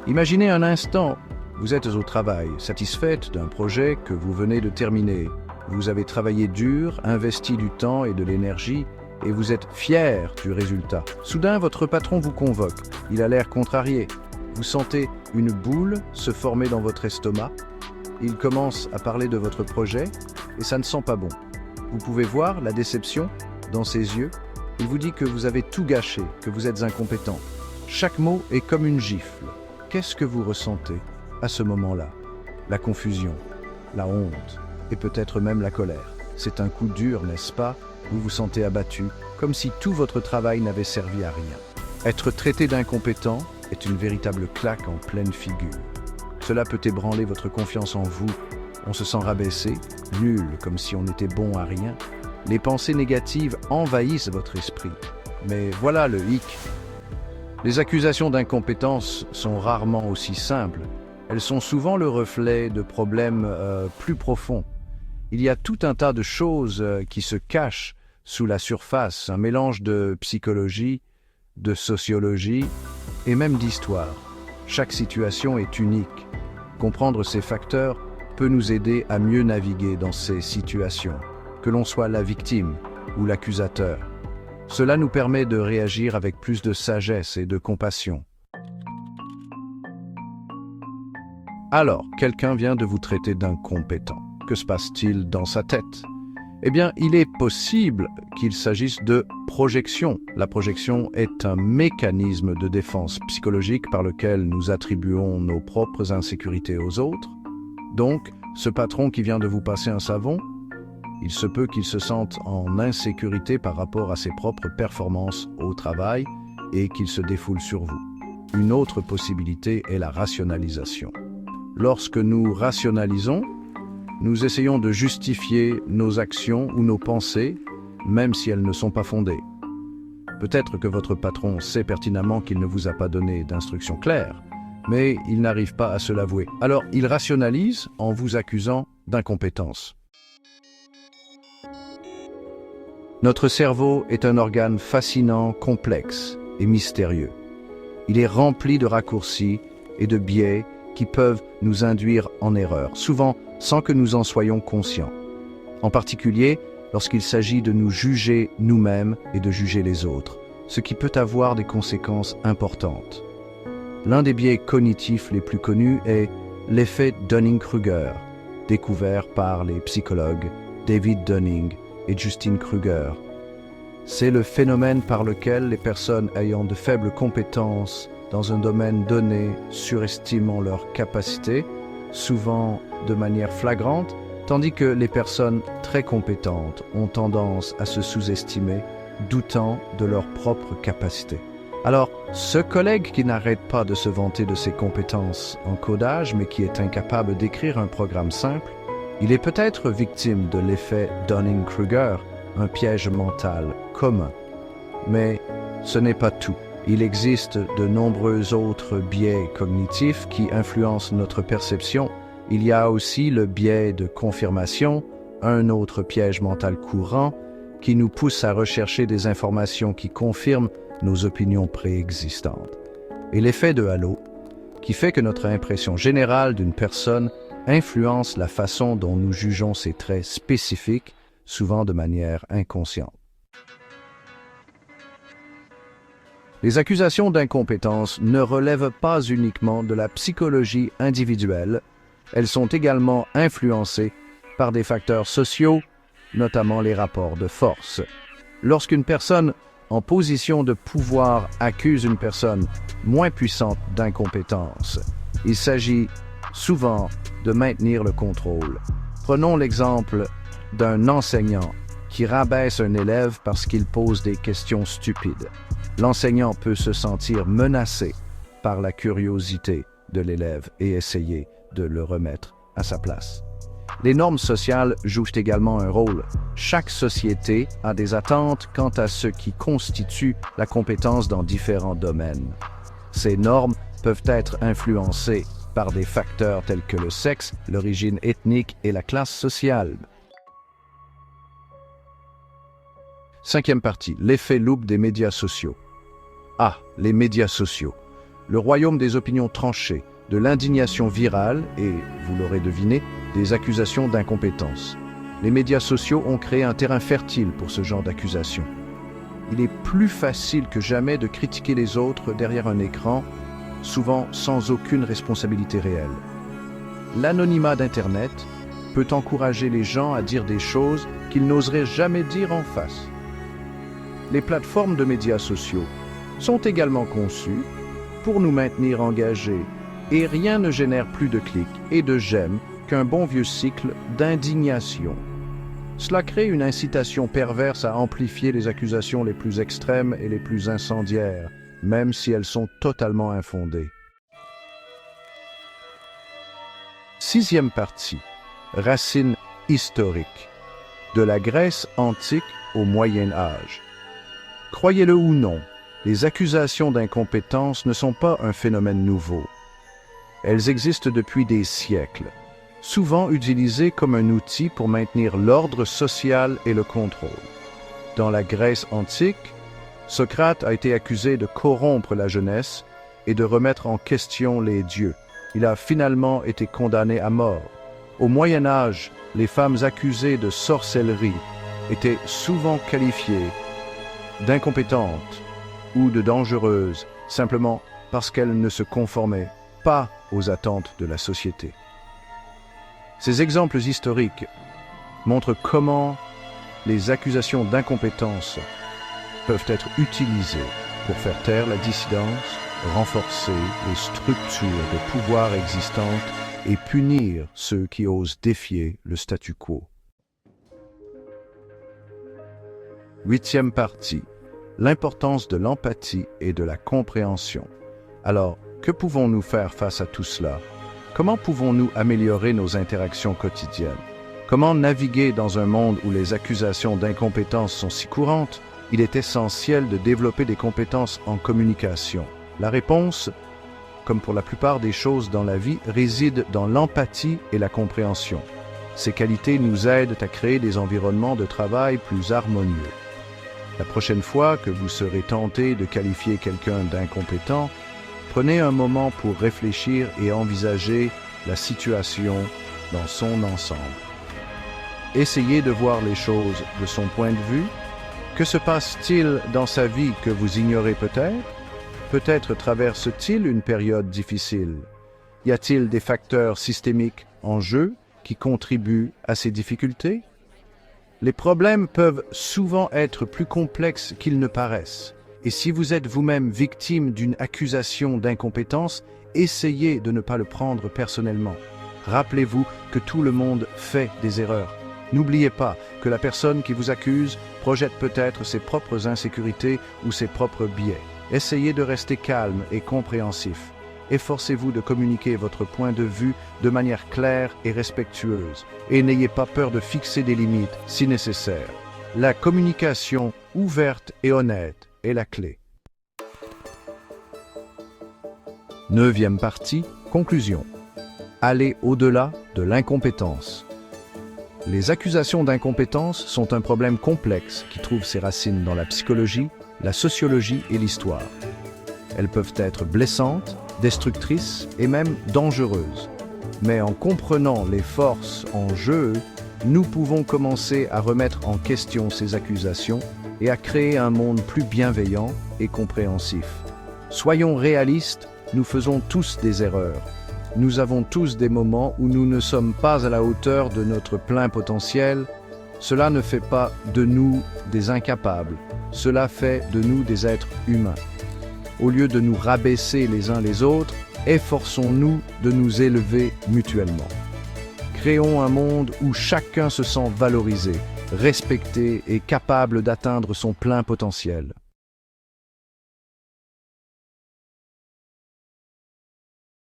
Imaginez un instant, vous êtes au travail, satisfaite d'un projet que vous venez de terminer. Vous avez travaillé dur, investi du temps et de l'énergie, et vous êtes fier du résultat. Soudain, votre patron vous convoque. Il a l'air contrarié. Vous sentez une boule se former dans votre estomac. Il commence à parler de votre projet, et ça ne sent pas bon. Vous pouvez voir la déception dans ses yeux. Il vous dit que vous avez tout gâché, que vous êtes incompétent. Chaque mot est comme une gifle. Qu'est-ce que vous ressentez à ce moment-là? La confusion, la honte et peut-être même la colère. C'est un coup dur, n'est-ce pas? Vous vous sentez abattu, comme si tout votre travail n'avait servi à rien. Être traité d'incompétent est une véritable claque en pleine figure. Cela peut ébranler votre confiance en vous. On se sent rabaissé, nul, comme si on était bon à rien. Les pensées négatives envahissent votre esprit. Mais voilà le hic. Les accusations d'incompétence sont rarement aussi simples. Elles sont souvent le reflet de problèmes plus profonds. Il y a tout un tas de choses qui se cachent sous la surface, un mélange de psychologie, de sociologie et même d'histoire. Chaque situation est unique. Comprendre ces facteurs peut nous aider à mieux naviguer dans ces situations, que l'on soit la victime ou l'accusateur. Cela nous permet de réagir avec plus de sagesse et de compassion. Alors, quelqu'un vient de vous traiter d'incompétent. Que se passe-t-il dans sa tête? Eh bien, il est possible qu'il s'agisse de projection. La projection est un mécanisme de défense psychologique par lequel nous attribuons nos propres insécurités aux autres. Donc, ce patron qui vient de vous passer un savon, il se peut qu'il se sente en insécurité par rapport à ses propres performances au travail et qu'il se défoule sur vous. Une autre possibilité est la rationalisation. Lorsque nous rationalisons, nous essayons de justifier nos actions ou nos pensées, même si elles ne sont pas fondées. Peut-être que votre patron sait pertinemment qu'il ne vous a pas donné d'instructions claires, mais il n'arrive pas à se l'avouer. Alors, il rationalise en vous accusant d'incompétence. Notre cerveau est un organe fascinant, complexe et mystérieux. Il est rempli de raccourcis et de biais qui peuvent nous induire en erreur, souvent sans que nous en soyons conscients. En particulier, lorsqu'il s'agit de nous juger nous-mêmes et de juger les autres, ce qui peut avoir des conséquences importantes. L'un des biais cognitifs les plus connus est l'effet Dunning-Kruger, découvert par les psychologues David Dunning et Justin Kruger. C'est le phénomène par lequel les personnes ayant de faibles compétences dans un domaine donné surestiment leurs capacités, souvent de manière flagrante, tandis que les personnes très compétentes ont tendance à se sous-estimer, doutant de leurs propres capacités. Alors, ce collègue qui n'arrête pas de se vanter de ses compétences en codage, mais qui est incapable d'écrire un programme simple, il est peut-être victime de l'effet Dunning-Kruger, un piège mental commun. Mais ce n'est pas tout. Il existe de nombreux autres biais cognitifs qui influencent notre perception. Il y a aussi le biais de confirmation, un autre piège mental courant qui nous pousse à rechercher des informations qui confirment nos opinions préexistantes. Et l'effet de halo, qui fait que notre impression générale d'une personne influence la façon dont nous jugeons ses traits spécifiques, souvent de manière inconsciente. Les accusations d'incompétence ne relèvent pas uniquement de la psychologie individuelle, elles sont également influencées par des facteurs sociaux, notamment les rapports de force. Lorsqu'une personne en position de pouvoir accuse une personne moins puissante d'incompétence, il s'agit souvent de maintenir le contrôle. Prenons l'exemple d'un enseignant qui rabaisse un élève parce qu'il pose des questions stupides. L'enseignant peut se sentir menacé par la curiosité de l'élève et essayer de le remettre à sa place. Les normes sociales jouent également un rôle. Chaque société a des attentes quant à ce qui constitue la compétence dans différents domaines. Ces normes peuvent être influencées par des facteurs tels que le sexe, l'origine ethnique et la classe sociale. Cinquième partie, l'effet loupe des médias sociaux. Ah, les médias sociaux. le royaume des opinions tranchées, de l'indignation virale et, vous l'aurez deviné, des accusations d'incompétence. Les médias sociaux ont créé un terrain fertile pour ce genre d'accusations. Il est plus facile que jamais de critiquer les autres derrière un écran, souvent sans aucune responsabilité réelle. L'anonymat d'Internet peut encourager les gens à dire des choses qu'ils n'oseraient jamais dire en face. Les plateformes de médias sociaux sont également conçues pour nous maintenir engagés et rien ne génère plus de clics et de j'aime qu'un bon vieux cycle d'indignation. Cela crée une incitation perverse à amplifier les accusations les plus extrêmes et les plus incendiaires, même si elles sont totalement infondées. Sixième partie. Racines historiques. De la Grèce antique au Moyen Âge. Croyez-le ou non, les accusations d'incompétence ne sont pas un phénomène nouveau. Elles existent depuis des siècles, souvent utilisées comme un outil pour maintenir l'ordre social et le contrôle. Dans la Grèce antique, Socrate a été accusé de corrompre la jeunesse et de remettre en question les dieux. Il a finalement été condamné à mort. Au Moyen Âge, les femmes accusées de sorcellerie étaient souvent qualifiées d'incompétentes ou de dangereuses, simplement parce qu'elles ne se conformaient pas aux attentes de la société. Ces exemples historiques montrent comment les accusations d'incompétence peuvent être utilisées pour faire taire la dissidence, renforcer les structures de pouvoir existantes et punir ceux qui osent défier le statu quo. Huitième partie. L'importance de l'empathie et de la compréhension. Alors, que pouvons-nous faire face à tout cela? Comment pouvons-nous améliorer nos interactions quotidiennes? Comment naviguer dans un monde où les accusations d'incompétence sont si courantes? Il est essentiel de développer des compétences en communication. La réponse, comme pour la plupart des choses dans la vie, réside dans l'empathie et la compréhension. Ces qualités nous aident à créer des environnements de travail plus harmonieux. La prochaine fois que vous serez tenté de qualifier quelqu'un d'incompétent, prenez un moment pour réfléchir et envisager la situation dans son ensemble. Essayez de voir les choses de son point de vue. Que se passe-t-il dans sa vie que vous ignorez peut-être? Peut-être traverse-t-il une période difficile? Y a-t-il des facteurs systémiques en jeu qui contribuent à ces difficultés? Les problèmes peuvent souvent être plus complexes qu'ils ne paraissent. Et si vous êtes vous-même victime d'une accusation d'incompétence, essayez de ne pas le prendre personnellement. Rappelez-vous que tout le monde fait des erreurs. N'oubliez pas que la personne qui vous accuse projette peut-être ses propres insécurités ou ses propres biais. Essayez de rester calme et compréhensif. Efforcez-vous de communiquer votre point de vue de manière claire et respectueuse. Et n'ayez pas peur de fixer des limites si nécessaire. La communication ouverte et honnête est la clé. Neuvième partie, conclusion. Allez au-delà de l'incompétence. Les accusations d'incompétence sont un problème complexe qui trouve ses racines dans la psychologie, la sociologie et l'histoire. Elles peuvent être blessantes, destructrices et même dangereuses. Mais en comprenant les forces en jeu, nous pouvons commencer à remettre en question ces accusations et à créer un monde plus bienveillant et compréhensif. Soyons réalistes, nous faisons tous des erreurs. Nous avons tous des moments où nous ne sommes pas à la hauteur de notre plein potentiel. Cela ne fait pas de nous des incapables, cela fait de nous des êtres humains. Au lieu de nous rabaisser les uns les autres, efforçons-nous de nous élever mutuellement. Créons un monde où chacun se sent valorisé, respecté et capable d'atteindre son plein potentiel.